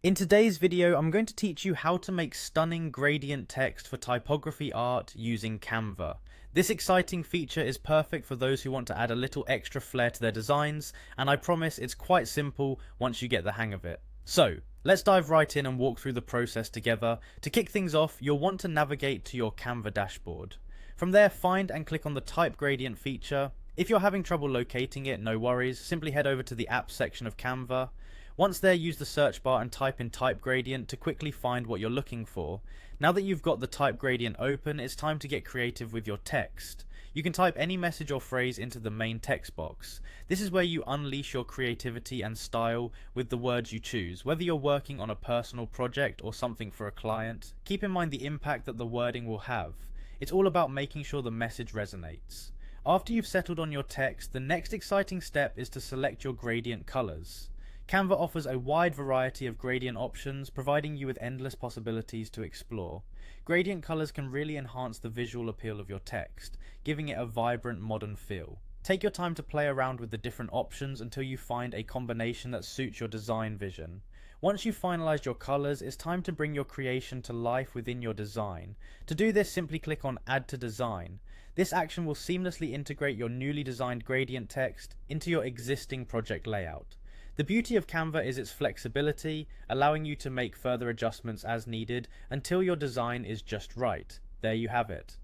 In today's video, I'm going to teach you how to make stunning gradient text for typography art using Canva. This exciting feature is perfect for those who want to add a little extra flair to their designs, and I promise it's quite simple once you get the hang of it. So, let's dive right in and walk through the process together. To kick things off, you'll want to navigate to your Canva dashboard. From there, find and click on the Type Gradient feature. If you're having trouble locating it, no worries, simply head over to the Apps section of Canva. Once there, use the search bar and type in Type Gradient to quickly find what you're looking for. Now that you've got the Type Gradient open, it's time to get creative with your text. You can type any message or phrase into the main text box. This is where you unleash your creativity and style with the words you choose. Whether you're working on a personal project or something for a client, keep in mind the impact that the wording will have. It's all about making sure the message resonates. After you've settled on your text, the next exciting step is to select your gradient colors. Canva offers a wide variety of gradient options, providing you with endless possibilities to explore. Gradient colors can really enhance the visual appeal of your text, giving it a vibrant, modern feel. Take your time to play around with the different options until you find a combination that suits your design vision. Once you've finalized your colors, it's time to bring your creation to life within your design. To do this, simply click on Add to Design. This action will seamlessly integrate your newly designed gradient text into your existing project layout. The beauty of Canva is its flexibility, allowing you to make further adjustments as needed until your design is just right. There you have it.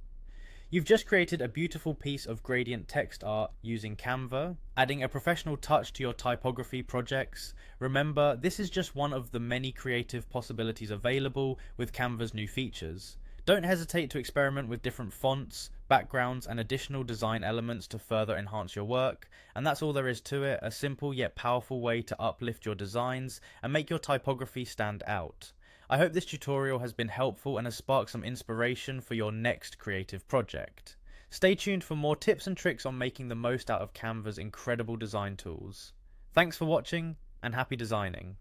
You've just created a beautiful piece of gradient text art using Canva, adding a professional touch to your typography projects. Remember, this is just one of the many creative possibilities available with Canva's new features. Don't hesitate to experiment with different fonts, backgrounds, and additional design elements to further enhance your work. And that's all there is to it, a simple yet powerful way to uplift your designs and make your typography stand out. I hope this tutorial has been helpful and has sparked some inspiration for your next creative project. Stay tuned for more tips and tricks on making the most out of Canva's incredible design tools. Thanks for watching, and happy designing.